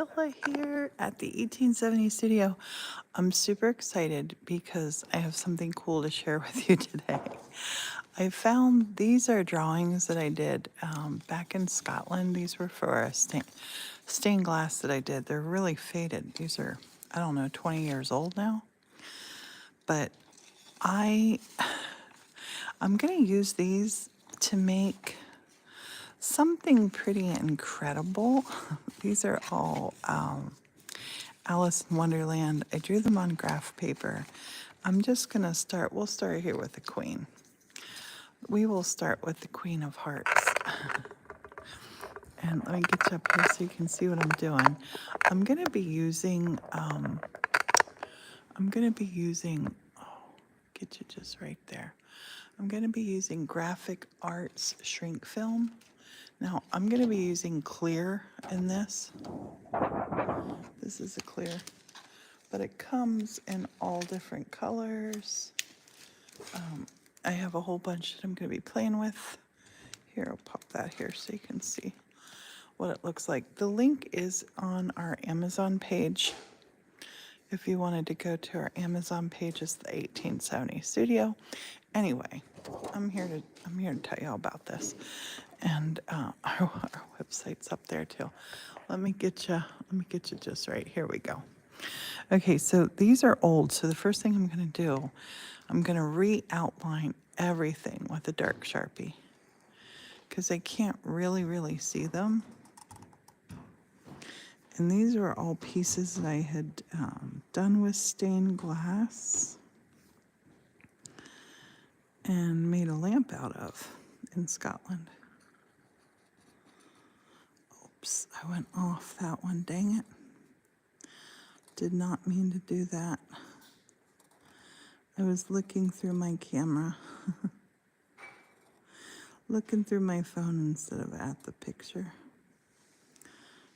Priscilla here at the 1870 studio. I'm super excited because I have something cool to share with you today. I found these are drawings that I did back in Scotland. These were for a stained glass that I did. They're really faded. These are, I don't know, 20 years old now. But I, I'm going to use these to make something pretty incredible. These are all Alice in Wonderland. I drew them on graph paper. I'm just going to start, we'll start here with the Queen. We will start with the Queen of Hearts. And let me get you up here so you can see what I'm doing. I'm going to be using, oh, get you just right there. I'm going to be using Graphic Arts shrink film. Now, I'm going to be using clear in this. This is a clear, but it comes in all different colors. I have a whole bunch that I'm going to be playing with. Here, I'll pop that here so you can see what it looks like. The link is on our Amazon page. If you wanted to go to our Amazon page, it's the 1870 Studio. Anyway, I'm here to tell you all about this, and our website's up there too. Let me get you just right. Here we go. Okay, so these are old. So the first thing I'm going to do, I'm going to re-outline everything with a dark Sharpie because I can't really see them. And these are all pieces that I had done with stained glass and made a lamp out of in Scotland. Oops, I went off that one, dang it. Did not mean to do that. I was looking through my camera, looking through my phone instead of at the picture.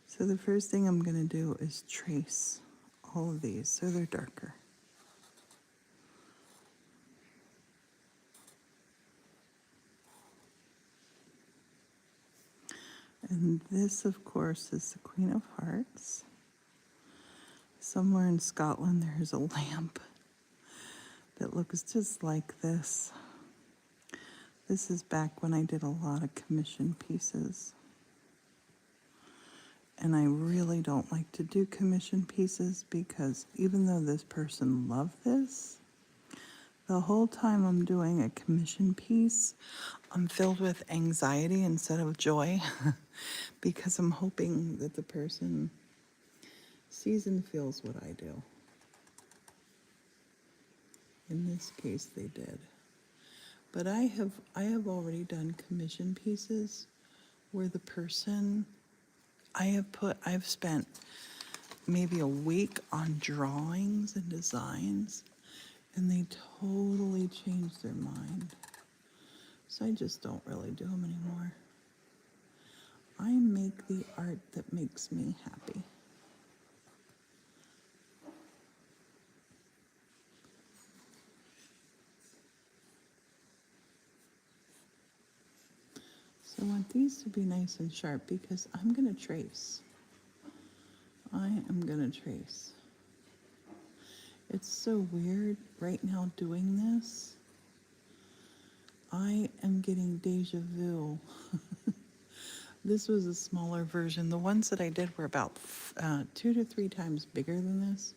So the first thing I'm going to do is trace all of these so they're darker. And this, of course, is the Queen of Hearts. Somewhere in Scotland, there's a lamp that looks just like this. This is back when I did a lot of commission pieces. And I really don't like to do commission pieces because even though this person loved this, the whole time I'm doing a commission piece, I'm filled with anxiety instead of joy because I'm hoping that the person sees and feels what I do. In this case, they did. But I have already done commission pieces where the person, I've spent maybe a week on drawings and designs, and they totally changed their mind. So I just don't really do them anymore. I make the art that makes me happy. So I want these to be nice and sharp because I'm going to trace. I am going to trace. It's so weird right now doing this. I am getting deja vu. This was a smaller version. The ones that I did were about 2 to 3 times bigger than this,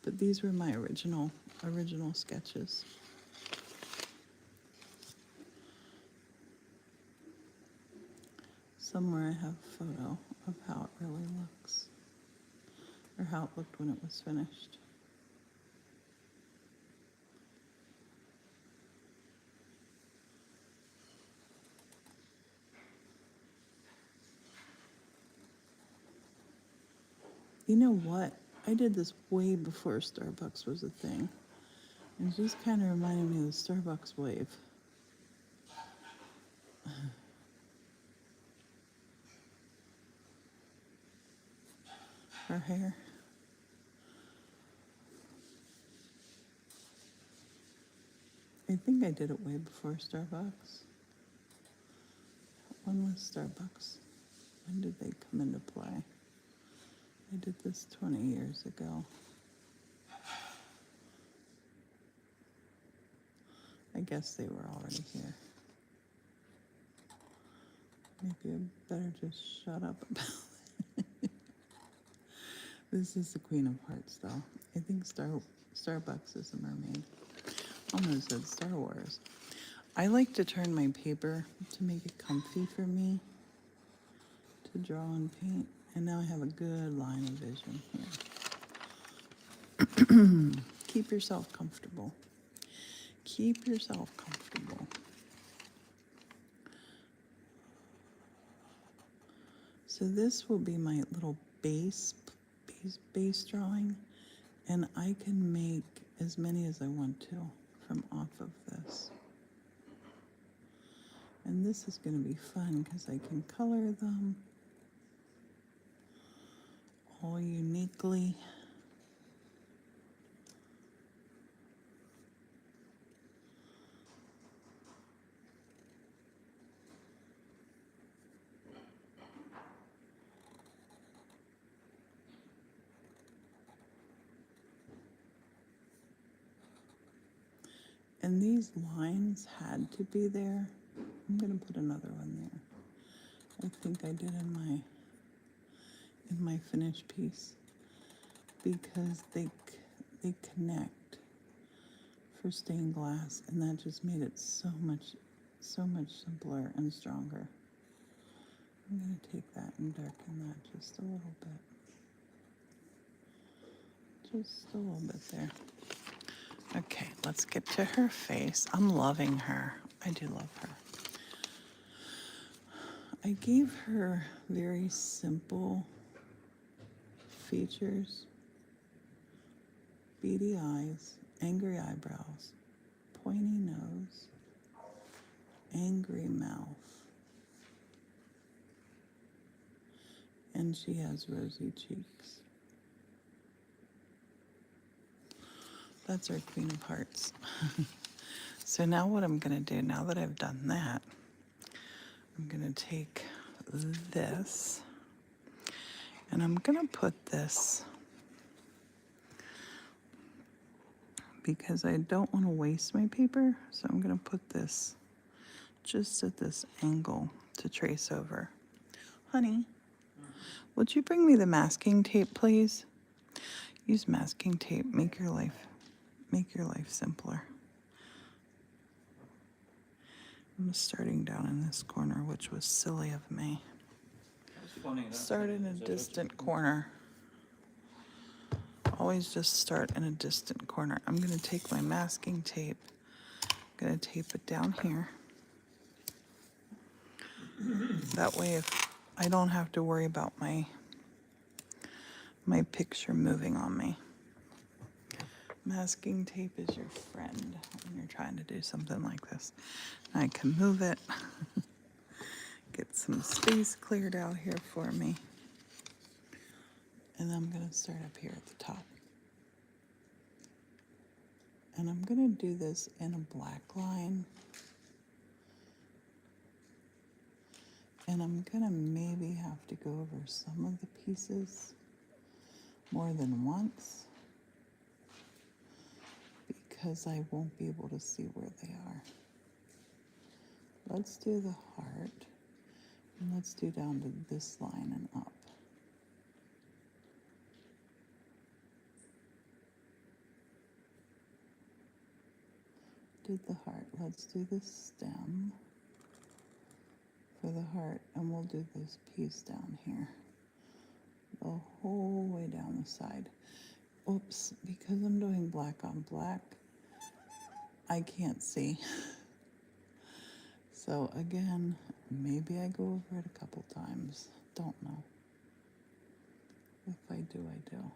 but these were my original sketches. Somewhere I have a photo of how it really looks, or how it looked when it was finished. You know what? I did this way before Starbucks was a thing. And it just kind of reminded me of the Starbucks wave. Her hair. I think I did it way before Starbucks. When was Starbucks? When did they come into play? I did this 20 years ago. I guess they were already here. Maybe I better just shut up about it. This is the Queen of Hearts, though. I think Starbucks is a mermaid. Almost said Star Wars. I like to turn my paper to make it comfy for me to draw and paint. And now I have a good line of vision here. Keep yourself comfortable. Keep yourself comfortable. So this will be my little base drawing, and I can make as many as I want to from off of this. And this is going to be fun because I can color them all uniquely. And these lines had to be there. I'm going to put another one there. I think I did in my finished piece, because they connect for stained glass, and that just made it so much simpler and stronger. I'm going to take that and darken that just a little bit. Just a little bit there. Okay, let's get to her face. I'm loving her. I do love her. I gave her very simple features. Beady eyes, angry eyebrows, pointy nose, angry mouth. And she has rosy cheeks. That's our Queen of Hearts. So now what I'm going to do, now that I've done that, I'm going to take this, and I'm going to put this, because I don't want to waste my paper, so I'm going to put this just at this angle to trace over. Honey, would you bring me the masking tape, please? Use masking tape. Make your life simpler. I'm starting down in this corner, which was silly of me. Start in a distant corner. Always just start in a distant corner. I'm going to take my masking tape. I'm going to tape it down here. That way, if I don't have to worry about my picture moving on me. Masking tape is your friend when you're trying to do something like this. I can move it. Get some space cleared out here for me. And I'm going to start up here at the top. And I'm going to do this in a black line. And I'm going to maybe have to go over some of the pieces more than once, because I won't be able to see where they are. Let's do the heart, and let's do down to this line and up. Did the heart. Let's do the stem for the heart, and we'll do this piece down here, the whole way down the side. Oops, because I'm doing black on black, I can't see. So again, maybe I go over it a couple times. Don't know. If I do, I do.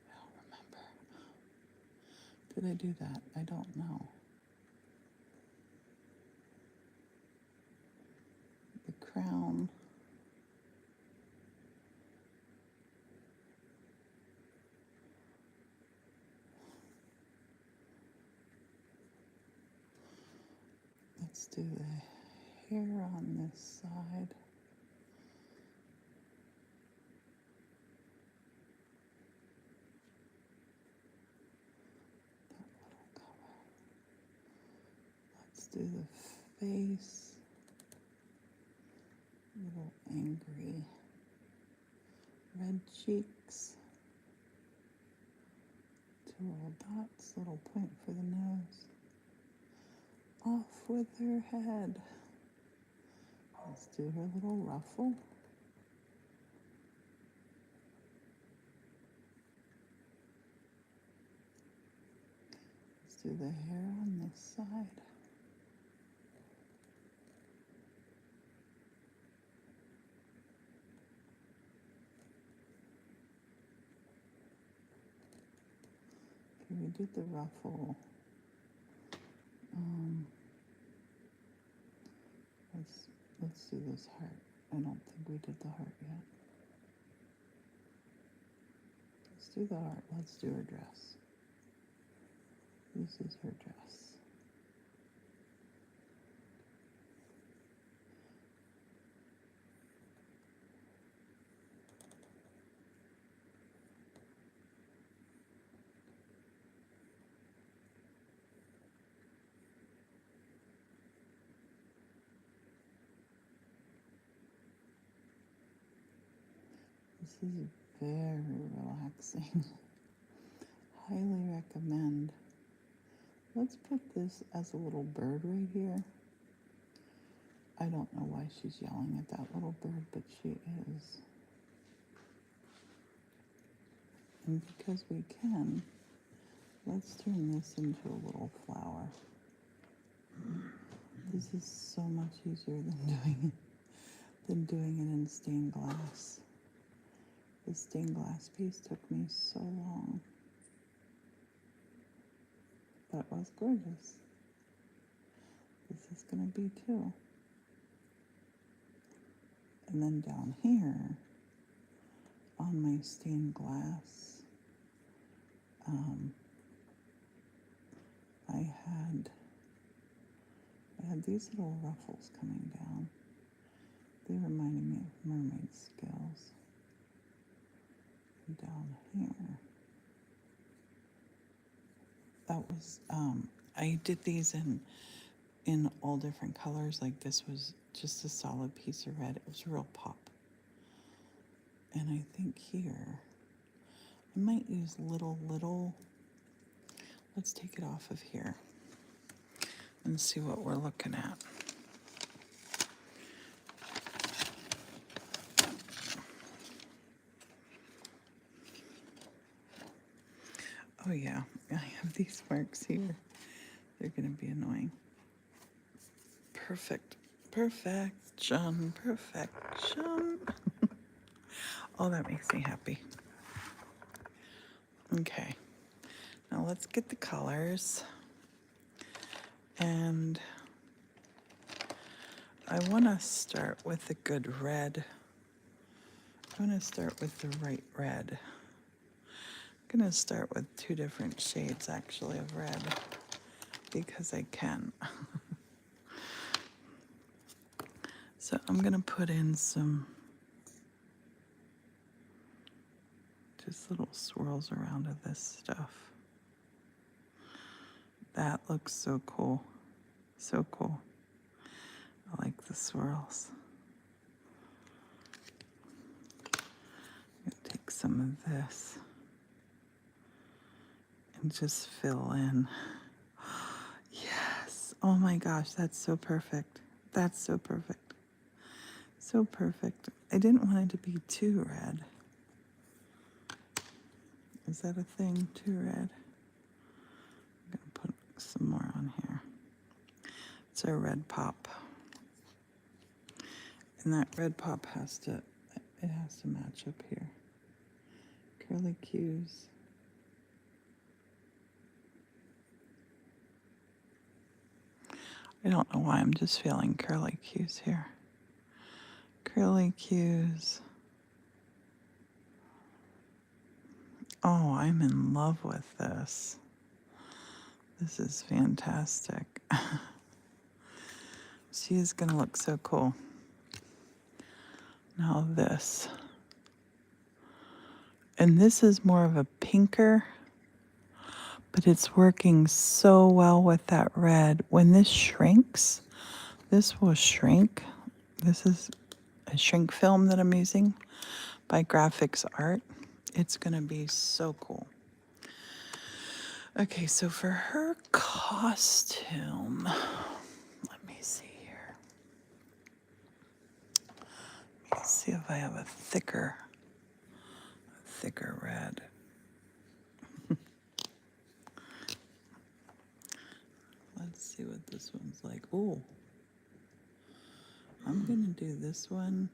I don't remember. Did I do that? I don't know. The crown. Let's do the hair on this side. That little color. Let's do the face. Little angry. Red cheeks. 2 little dots, little point for the nose. Off with her head. Let's do her little ruffle. Let's do the hair on this side. Okay, we did the ruffle. Let's do this heart. I don't think we did the heart yet. Let's do the heart. Let's do her dress. This is her dress. This is very relaxing. Highly recommend. Let's put this as a little bird right here. I don't know why she's yelling at that little bird, but she is. And because we can, let's turn this into a little flower. This is so much easier than doing it in stained glass. The stained glass piece took me so long, but it was gorgeous. This is going to be too. And then down here, on my stained glass, I had these little ruffles coming down. They reminded me of mermaid scales. And down here, that was, I did these in all different colors. Like this was just a solid piece of red. It was real pop. And I think here, I might use little, let's take it off of here and see what we're looking at. Oh yeah, I have these marks here. They're gonna be annoying. Perfection. Oh, that makes me happy. Okay, now let's get the colors. And I wanna start with the good red. I wanna start with the right red. I'm gonna start with 2 different shades actually of red because I can. So I'm gonna put in some just little swirls around of this stuff. That looks so cool. So cool. I like the swirls. I'm gonna take some of this and just fill in. Yes. Oh my gosh, that's so perfect. That's so perfect. So perfect. I didn't want it to be too red. Is that a thing? Too red? I'm gonna put some more on here. It's a red pop. And that red pop has to match up here. Curly cues. I don't know why I'm just feeling curly cues here. Curly cues. Oh, I'm in love with this. This is fantastic. She is gonna look so cool. Now this. And this is more of a pinker, but it's working so well with that red. When this shrinks, this will shrink. This is a shrink film that I'm using by Grafix Art. It's gonna be so cool. Okay, so for her costume, let me see here. Let me see if I have a thicker red. Let's see what this one's like. Oh, I'm gonna do this one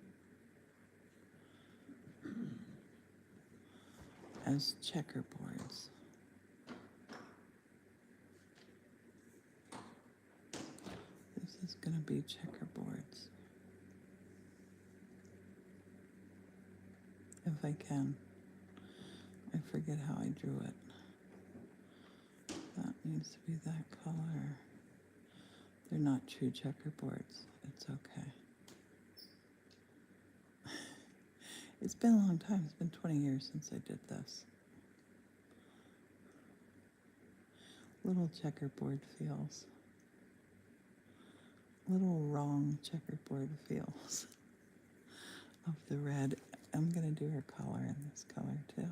as checkerboards. This is gonna be checkerboards. If I can. I forget how I drew it. That needs to be that color. They're not true checkerboards. It's okay. It's been a long time. It's been 20 years since I did this. Little checkerboard feels. Little wrong checkerboard feels of the red. I'm gonna do her collar in this color too.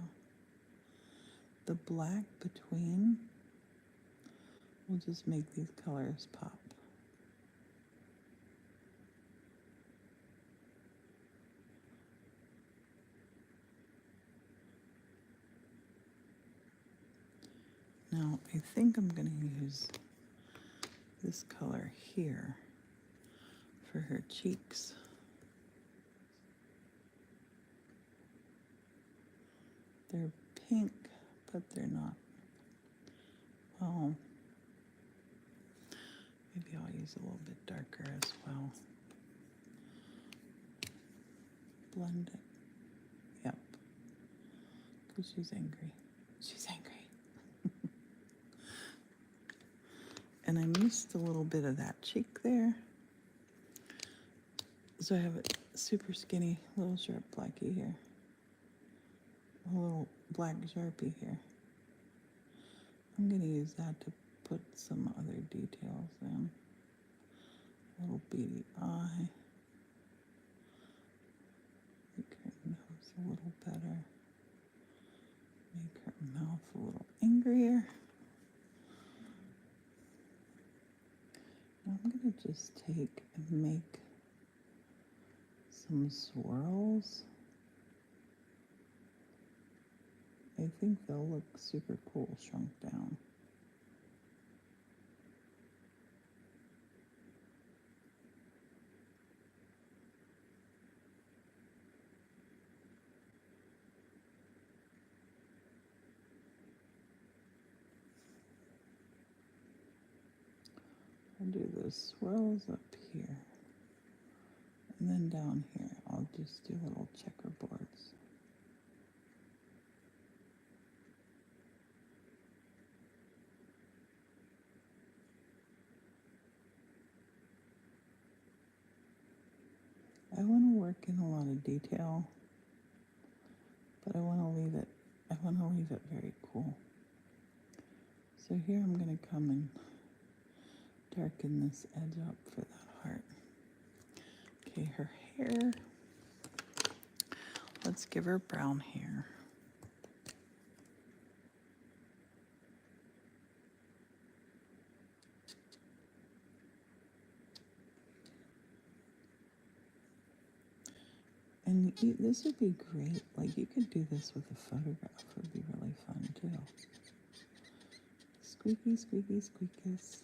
The black between will just make these colors pop. Now, I think I'm going to use this color here for her cheeks. They're pink, but they're not. Well, maybe I'll use a little bit darker as well. Blend it. Yep. Because she's angry. She's angry. And I missed a little bit of that cheek there. So I have a super skinny little sharp blackie here. A little black Sharpie here. I'm going to use that to put some other details in. A little beady eye. Make her nose a little better. Make her mouth a little angrier. Now I'm going to just take and make some swirls. I think they'll look super cool shrunk down. I'll do those swirls up here. And then down here, I'll just do little checkerboards. I want to work in a lot of detail, but I want to leave it very cool. So here I'm going to come and darken this edge up for that heart. Okay, her hair. Let's give her brown hair. And this would be great. Like, you could do this with a photograph. It would be really fun, too. Squeaky, squeaky, squeakus.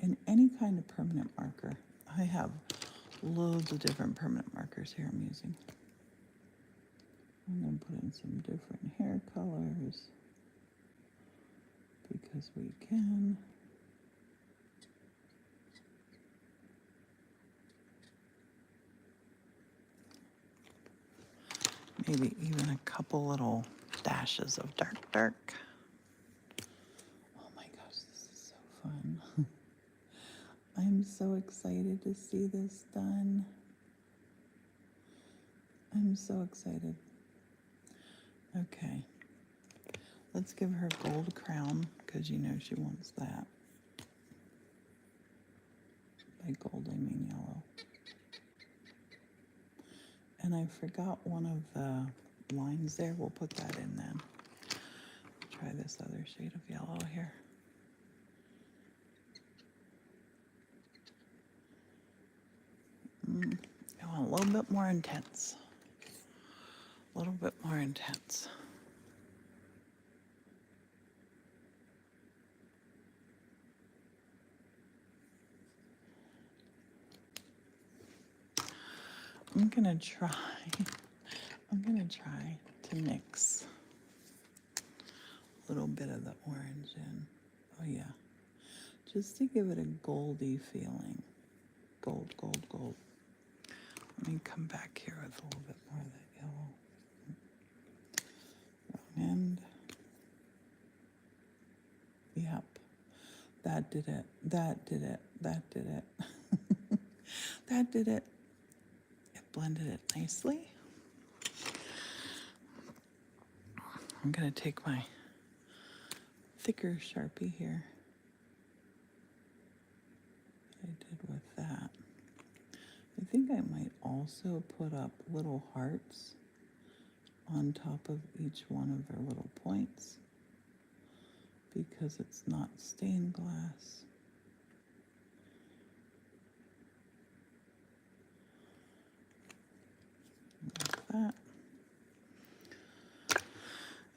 And any kind of permanent marker. I have loads of different permanent markers here I'm using. I'm going to put in some different hair colors because we can. Maybe even a couple little dashes of dark. Oh my gosh, this is so fun. I so excited to see this done. I'm so excited. Okay. Let's give her a gold crown, because you know she wants that. By gold, I mean yellow. And I forgot one of the lines there. We'll put that in then. Try this other shade of yellow here. I want a little bit more intense. A little bit more intense. I'm gonna try to mix a little bit of the orange in. Oh yeah. Just to give it a goldy feeling. Gold, gold, gold. Let me come back here with a little bit more of that yellow. Wrong end. Yep. That did it. That did it. That did it. That did it. It blended it nicely. I'm going to take my thicker Sharpie here. I did with that. I think I might also put up little hearts on top of each one of their little points, because it's not stained glass. Like that.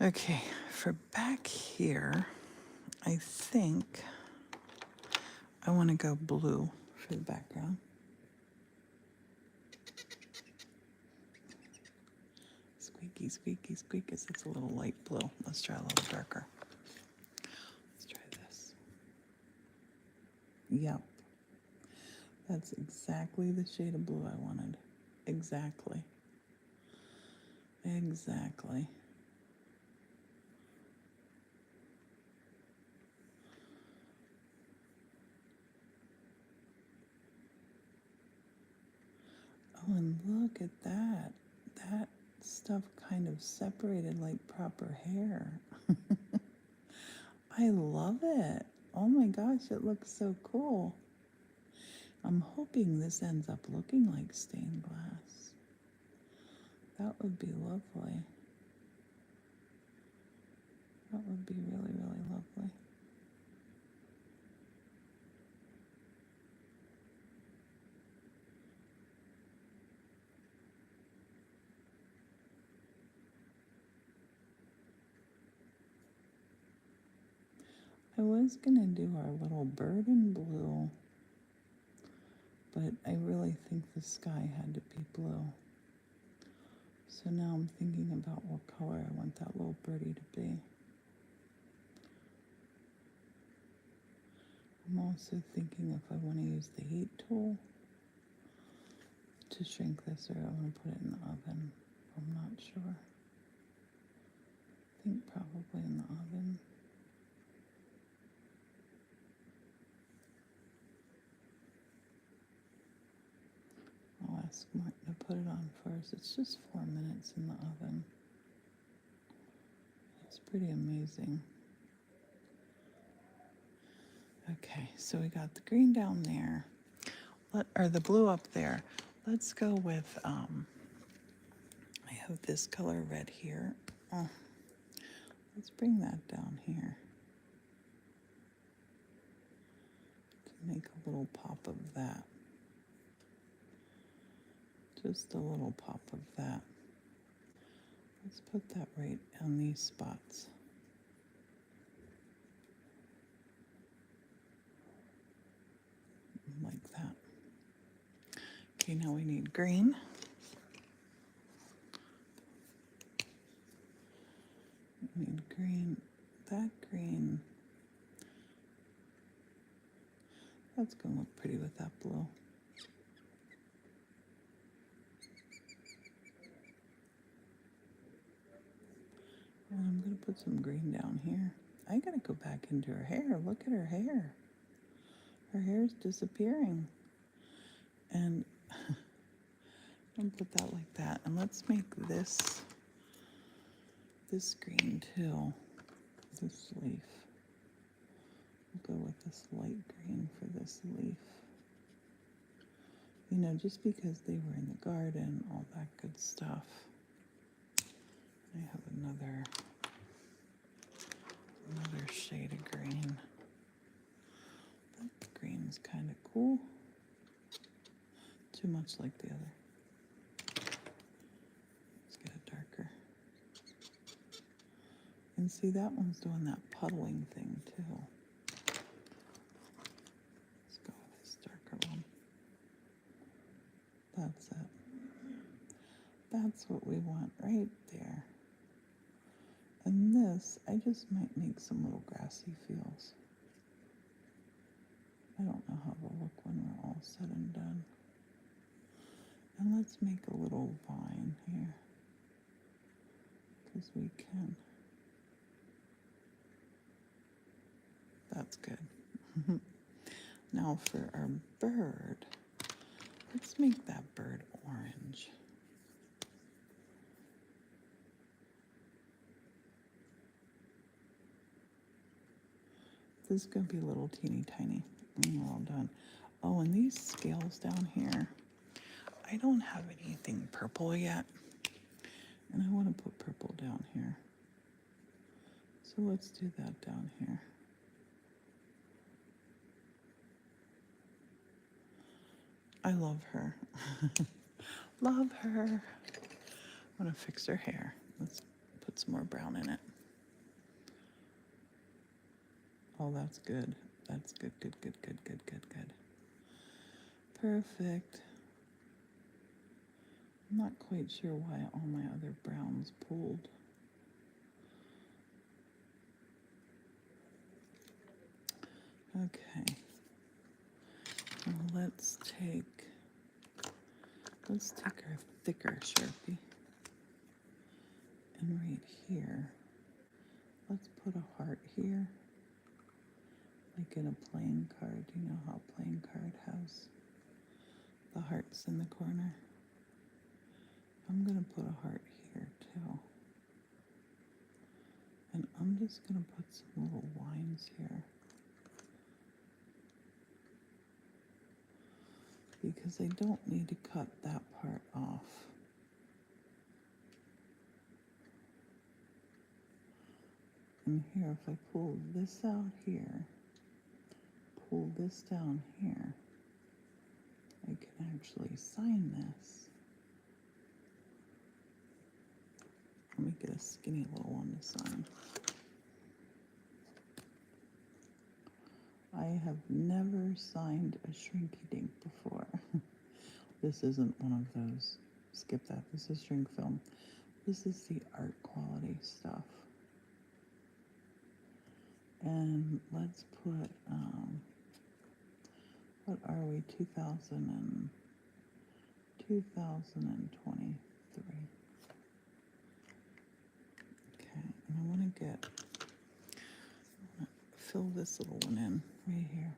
Okay, for back here, I think I want to go blue for the background. Squeaky, squeaky, squeak, because it's a little light blue. Let's try a little darker. Let's try this. Yep. That's exactly the shade of blue I wanted. Exactly. Exactly. Oh, and look at that. That stuff kind of separated like proper hair. I love it. Oh my gosh, it looks so cool. I'm hoping this ends up looking like stained glass. That would be lovely. That would be really, really lovely. I was gonna do our little bird in blue, but I really think the sky had to be blue. So now I'm thinking about what color I want that little birdie to be. I'm also thinking if I want to use the heat tool to shrink this, or I want to put it in the oven. I'm not sure. I think probably in the oven. I'll ask Morton to put it on first. It's just 4 minutes in the oven. It's pretty amazing. Okay, so we got the green down there, or the blue up there. Let's go with, I have this color red here. Oh, let's bring that down here to make a little pop of that. Just a little pop of that. Let's put that right on these spots. Like that. Okay, now we need green. We need green. That green. That's going to look pretty with that blue. And I'm going to put some green down here. I got to go back into her hair. Look at her hair. Her hair's disappearing. And I'll put that like that. And let's make this green too. This leaf. We'll go with this light green for this leaf. You know, just because they were in the garden, all that good stuff. I have another shade of green. That green's kind of cool. Too much like the other. Let's get it darker. And see, that one's doing that puddling thing too. Let's go with this darker one. That's it. That's what we want right there. And this, I just might make some little grassy feels. I don't know how they'll look when we're all said and done. And let's make a little vine here, because we can. That's good. Now for our bird, let's make that bird orange. This is going to be a little teeny tiny when we're all done. Oh, and these scales down here, I don't have anything purple yet. And I want to put purple down here. So let's do that down here. I love her. Love her. I want to fix her hair. Let's put some more brown in it. Oh, that's good. That's good, good, good, good, good, good, good. Perfect. I'm not quite sure why all my other browns pulled. Okay. Now let's take our thicker Sharpie. And right here, let's put a heart here. Like in a playing card. You know how a playing card has the hearts in the corner? I'm going to put a heart here too. And I'm just going to put some little lines here. Because I don't need to cut that part off. And here, if I pull this out here, pull this down here, I can actually sign this. Let me get a skinny little one to sign. I have never signed a Shrinky-Dink before. This isn't one of those. Skip that. This is shrink film. This is the art quality stuff. And let's put, what are we, 2023. Okay, and I want to fill this little one in right here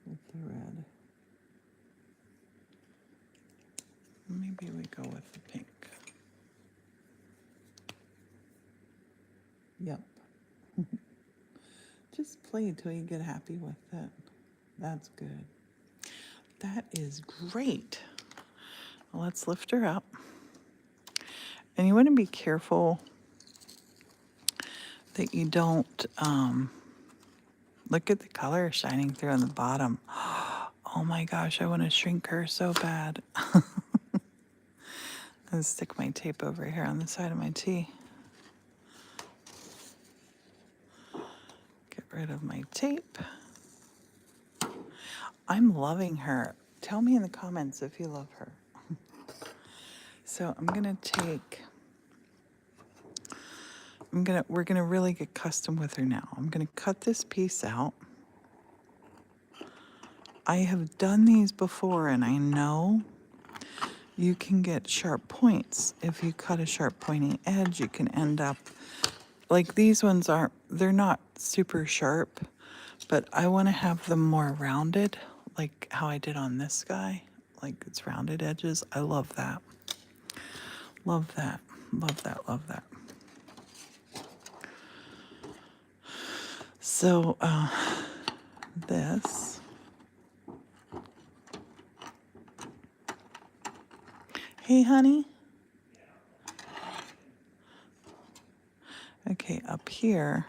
with the red. Maybe we go with the pink. Yep. Just play till you get happy with it. That's good. That is great. Let's lift her up. And you want to be careful that you don't look at the color shining through on the bottom. Oh my gosh, I want to shrink her so bad. I'll stick my tape over here on the side of my T. Get rid of my tape. I'm loving her. Tell me in the comments if you love her. So I'm gonna take, we're gonna really get custom with her now. I'm gonna cut this piece out. I have done these before and I know you can get sharp points. If you cut a sharp pointy edge, you can end up, like these ones they're not super sharp, But I want to have them more rounded, like how I did on this guy. Like it's rounded edges. I love that. Love that. Love that. Love that. So, this. Hey, honey. Okay, up here,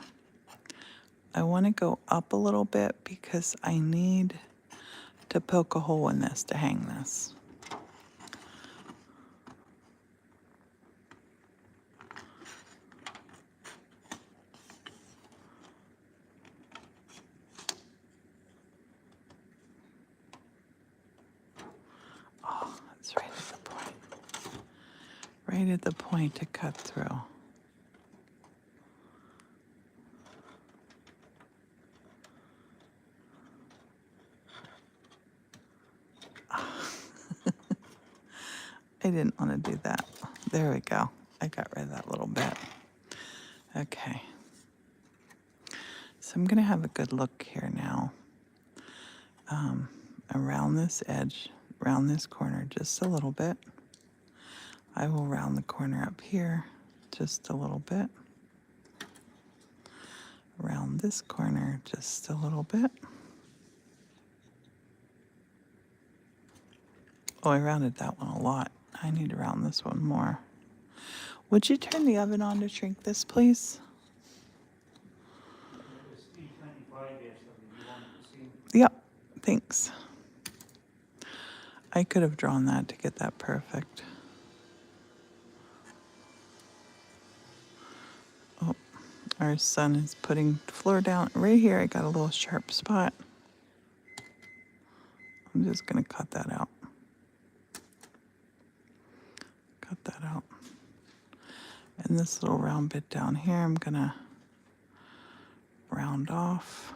I want to go up a little bit because I need to poke a hole in this to hang this. Oh, it's right at the point. Right at the point to cut through. I didn't want to do that. There we go. I got rid of that little bit. Okay. So I'm going to have a good look here now. Around this edge, around this corner just a little bit. I will round the corner up here just a little bit. Around this corner just a little bit. Oh, I rounded that one a lot. I need to round this one more. Would you turn the oven on to shrink this, please? Yep, thanks. I could have drawn that to get that perfect. Oh, our son is putting the floor down. Right here, I got a little sharp spot. I'm just going to cut that out. Cut that out. And this little round bit down here, I'm going to round off.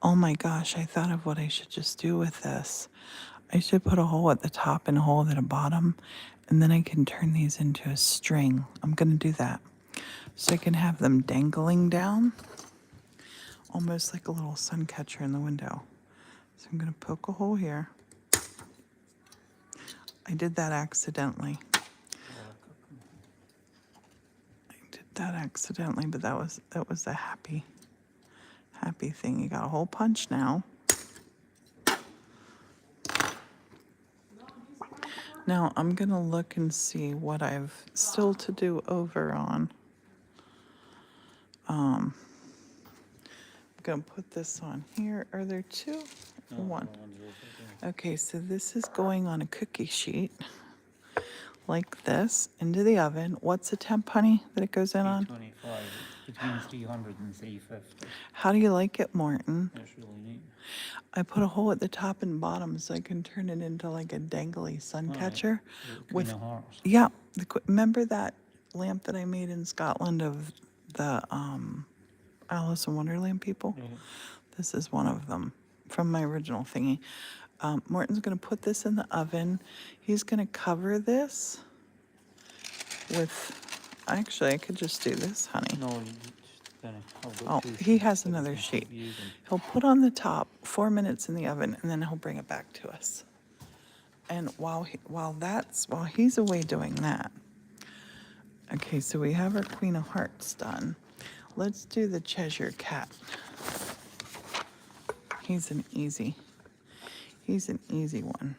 Oh my gosh, I thought of what I should just do with this. I should put a hole at the top and a hole at the bottom, and then I can turn these into a string. I'm going to do that. So I can have them dangling down, almost like a little sun catcher in the window. So I'm going to poke a hole here. I did that accidentally. But that was a happy thing. You got a hole punch now. Now I'm gonna look and see what I've still to do over on. I'm gonna put this on here. Are there two? No, One. no, Okay, so this is going on a cookie sheet like this into the oven. What's the temp, honey, that it goes in on? 325, between 300 and 350. How do you like it, Morton? That's really neat. I put a hole at the top and bottom so I can turn it into like a dangly sun catcher. Queen of Hearts. Yeah, remember that lamp that I made in Scotland of the Alice in Wonderland people? Yeah. This is one of them from my original thingy. Morton's going to put this in the oven. He's going to cover this with, actually, I could just do this, honey. No, you just gonna, Oh, he has another sheet. He'll put on the top 4 minutes in the oven, and then he'll bring it back to us. And while he's away doing that, okay, so we have our Queen of Hearts done. Let's do the Cheshire Cat. He's an easy one.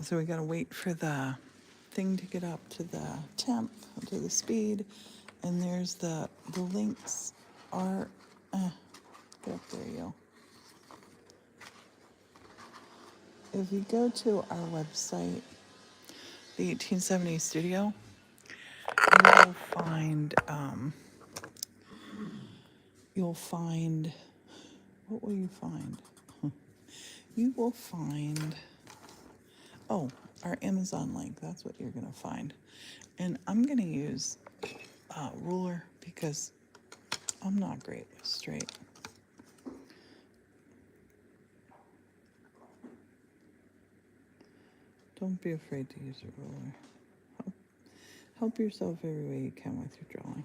So we gotta wait for the thing to get up to the temp, to the speed, and there's the links are, get up there, you. If you go to our website, the 1870 Studio, you'll find, what will you find? You will find, oh, our Amazon link. That's what you're going to find. And I'm going to use a ruler because I'm not great with straight. Don't be afraid to use a ruler. Help yourself every way you can with your drawing.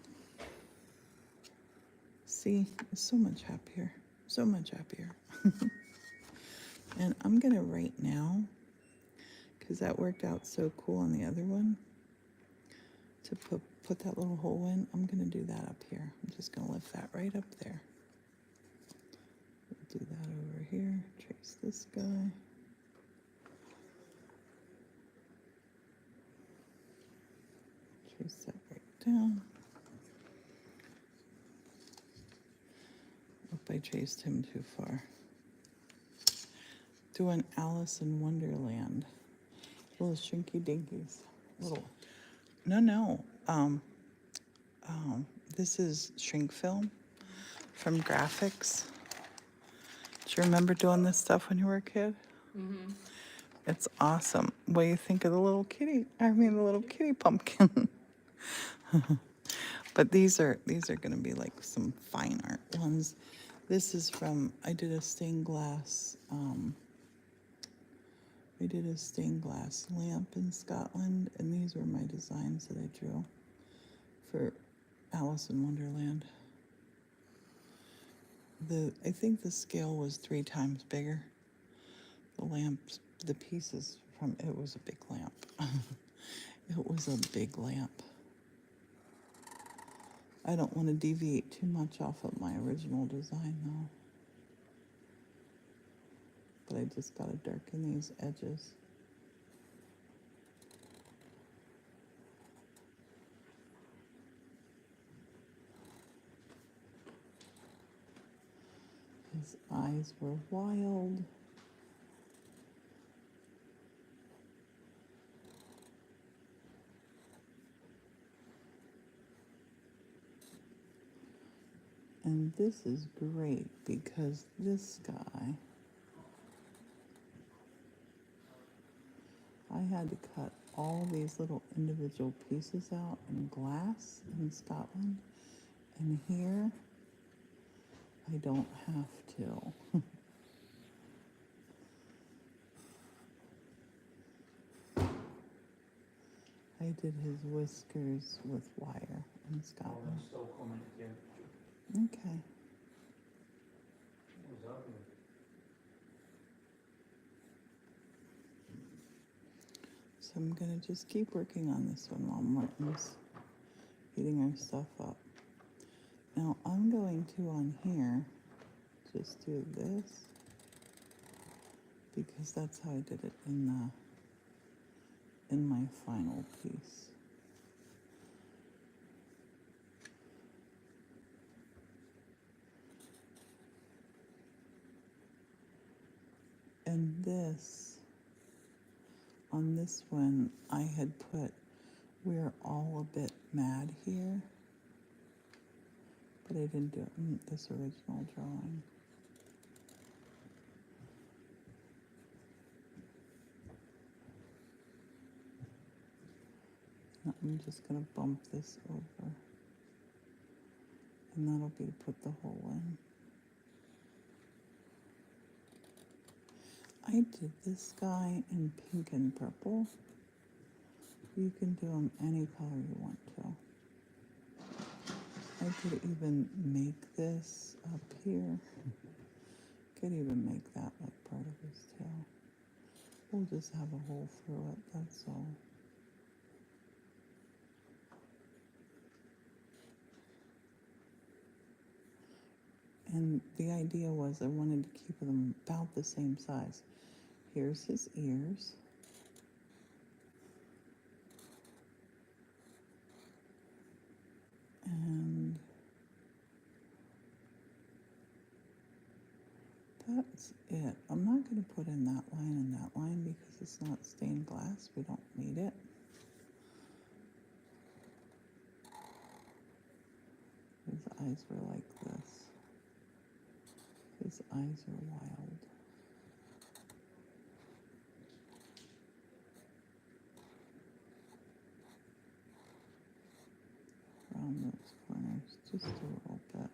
See, it's so much happier. So much happier. And I'm gonna right now, because that worked out so cool on the other one, to put that little hole in, I'm gonna do that up here. I'm just gonna lift that right up there. Do that over here, trace this guy. Trace that right down. Hope I traced him too far. Doing Alice in Wonderland. Little shrinky dinkies. Little. No. This is shrink film from Grafix. Do you remember doing this stuff when you were a kid? Mm-hmm. It's awesome. What do you think of the little kitty? The little kitty pumpkin. But these are going to be like some fine art ones. This is from, I did a stained glass lamp in Scotland, and these were my designs that I drew for Alice in Wonderland. I think the scale was 3 times bigger. The lamps, the pieces from it was a big lamp. It was a big lamp. I don't want to deviate too much off of my original design though. But I just got to darken these edges. His eyes were wild. And this is great because this guy, I had to cut all these little individual pieces out in glass in Scotland. And here, I don't have to. I did his whiskers with wire in Scotland. Still coming here. Okay. So I'm going to just keep working on this one while Morton's heating our stuff up. Now I'm going to, on here, just do this, because that's how I did it in my final piece. And this, on this one, I had put, we're all a bit mad here, but I didn't do it in this original drawing. Now I'm just going to bump this over, and that'll be to put the hole in. I did this guy in pink and purple. You can do them any color you want to. I could even make this up here. Could even make that like part of his tail. We'll just have a hole through it, that's all. And the idea was I wanted to keep them about the same size. Here's his ears. And that's it. I'm not going to put in that line and that line because it's not stained glass. We don't need it. His eyes were like this. His eyes are wild. Around those corners, just a little bit.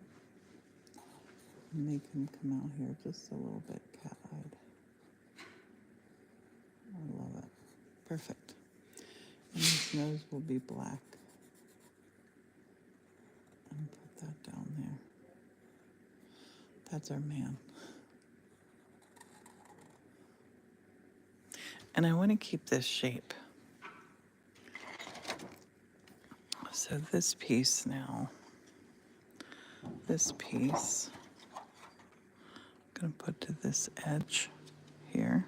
Make him come out here just a little bit cat-eyed. I love it. Perfect. And his nose will be black. And put that down there. That's our man. And I want to keep this shape. So this piece now, this piece, I'm going to put to this edge here.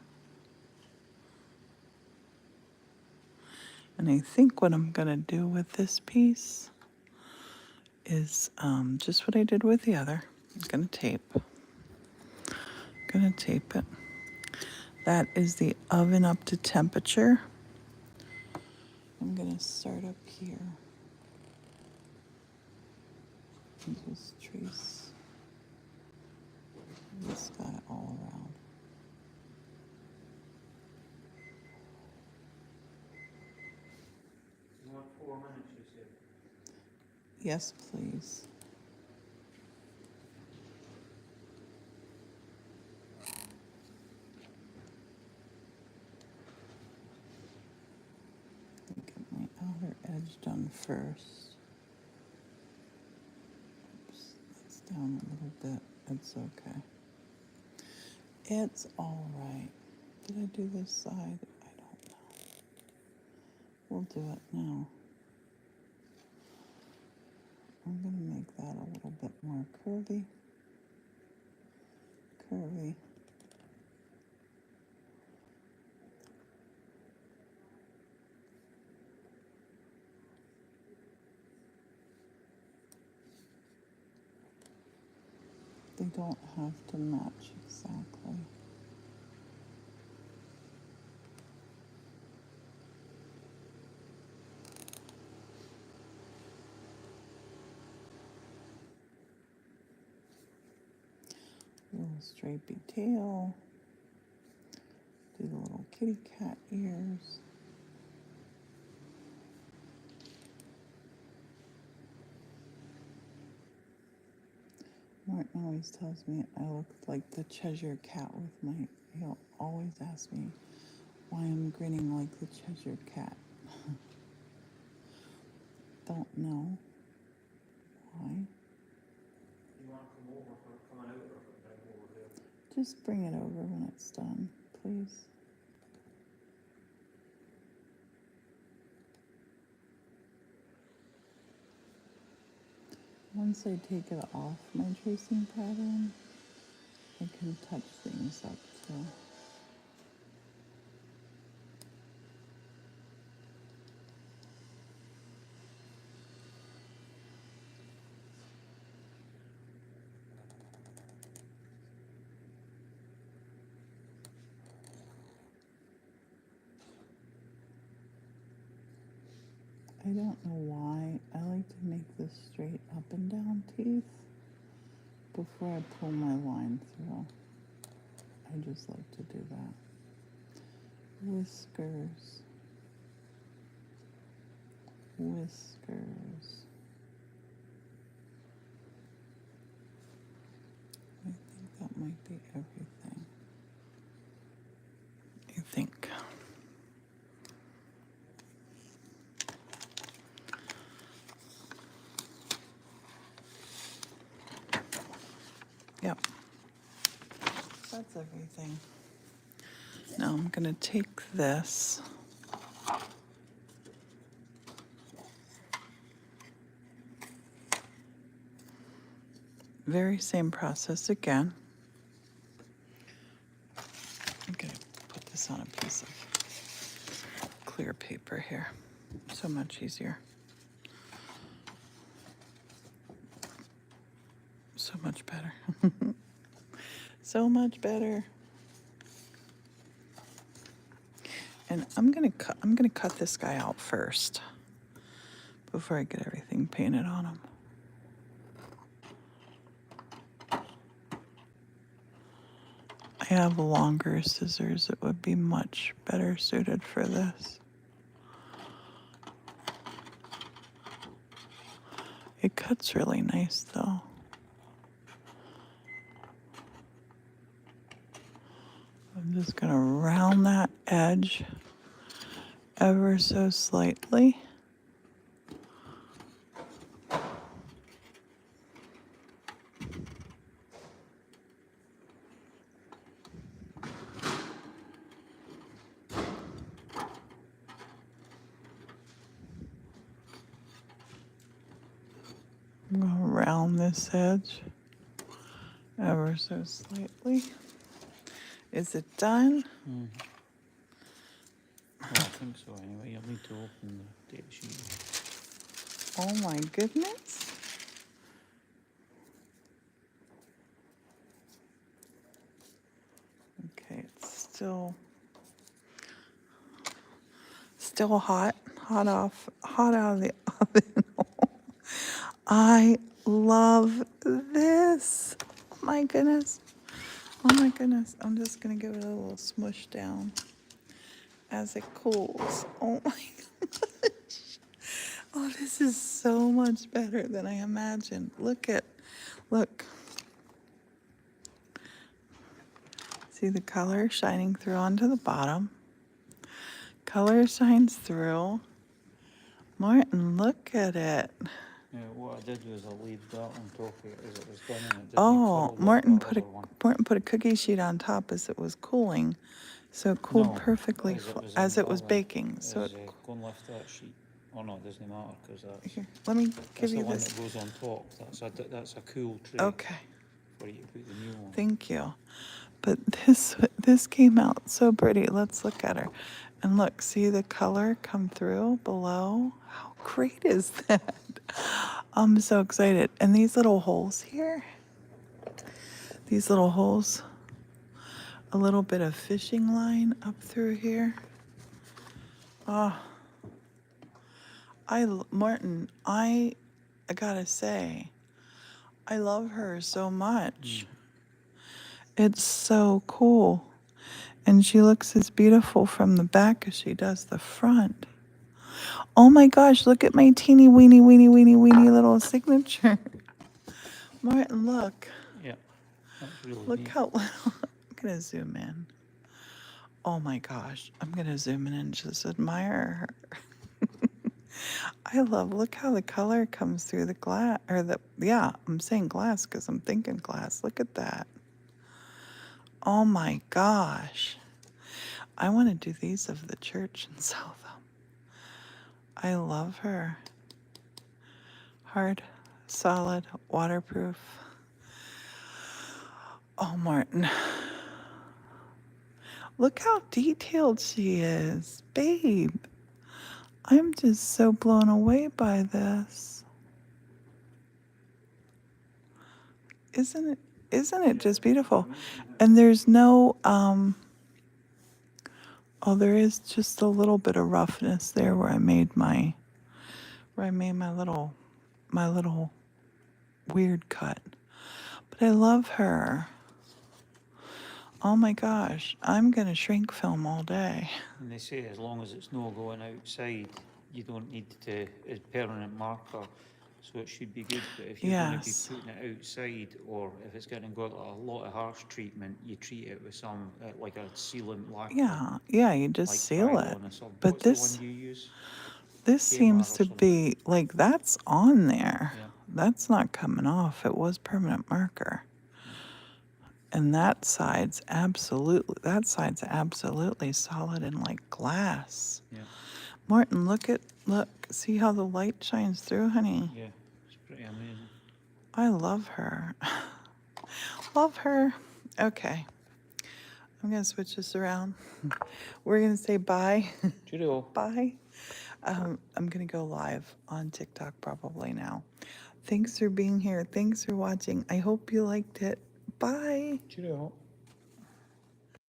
And I think what I'm going to do with this piece is just what I did with the other. I'm going to tape. Going to tape it. That is the oven up to temperature. I'm going to start up here and just trace this guy all around. You want 4 minutes, you said? Yes, please. Get my outer edge done first. Oops, that's down a little bit. It's okay. It's all right. Did I do this side? I don't know. We'll do it now. I'm going to make that a little bit more curvy. Curvy. They don't have to match exactly. Little stripy tail. Do the little kitty cat ears. Morton always tells me I look like the Cheshire cat with my, he'll always ask me why I'm grinning like the Cheshire cat. Don't know why. You want to come over for coming out or for bring over there? Just bring it over when it's done, please. Once I take it off my tracing pattern, I can touch things up too. I don't know why I like to make this straight up and down teeth before I pull my line through. I just like to do that. Whiskers. Whiskers. I think that might be everything. I think. Yep. That's everything. Now I'm going to take this. Very same process again. I'm going to put this on a piece of clear paper here. So much easier. So much better. So much better. And I'm gonna cut this guy out first before I get everything painted on him. I have longer scissors. It would be much better suited for this. It cuts really nice though. I'm just gonna round that edge ever so slightly. I'm going to round this edge ever so slightly. Is it done? Well, I think so anyway. You'll need to open the data sheet. Oh my goodness. Okay, it's still hot out of the oven. I love this. Oh my goodness. Oh my goodness. I'm just gonna give it a little smush down as it cools. Oh my gosh. Oh, this is so much better than I imagined. Look. See the color shining through onto the bottom. Color shines through. Martin, look at it. Yeah, what I did was I laid that on top of it as it was done, and it didn't Oh, curl like the other one. Martin put a cookie sheet on top as it was cooling, so it cooled No, perfectly as it was baking. So it, go and lift that sheet. Oh no, it doesn't matter because that's here, let me that's give the you one this. that goes on top. That's a cool tray Okay, for you to put the new one. thank you. But this came out so pretty. Let's look at her, and look, see the color come through below. How great is that? I'm so excited. And these little holes here, these little holes, a little bit of fishing line up through here. Oh, Martin, I gotta say, I love her so much. It's so cool. And she looks as beautiful from the back as she does the front. Oh my gosh, look at my teeny weeny little signature. Martin, look. Yeah, that's really Look neat. how little. I'm gonna zoom in. Oh my gosh, I'm gonna zoom in and just admire her. Look how the color comes through the glass, I'm saying glass because I'm thinking glass. Look at that. Oh my gosh. I want to do these of the church and sell them. I love her. Hard, solid, waterproof. Oh, Martin. Look how detailed she is, babe. I'm just so blown away by this. Isn't it just beautiful? And there's no there is just a little bit of roughness there where I made my little weird cut. But I love her. Oh my gosh, I'm gonna shrink film all day. And they say as long as it's not going outside, you don't need to a permanent marker, so it should be good. But if you're going to be Yes. putting it outside, or if it's getting got a lot of harsh treatment, you treat it with some like a sealant lacquer. Yeah, you just like seal it. Krylon or something. But What's this the one you use? seems Kmart to or be like that's on there. Yeah. That's not coming off. It was permanent marker. And that side's absolutely solid and like glass. Yeah. Martin, look, see how the light shines through, honey? Yeah, it's pretty amazing. I love her. Love her. Okay. I'm going to switch this around. We're going to say bye. Cheerio. Bye. I'm going to go live on TikTok probably now. Thanks for being here. Thanks for watching. I hope you liked it. Bye. Cheerio.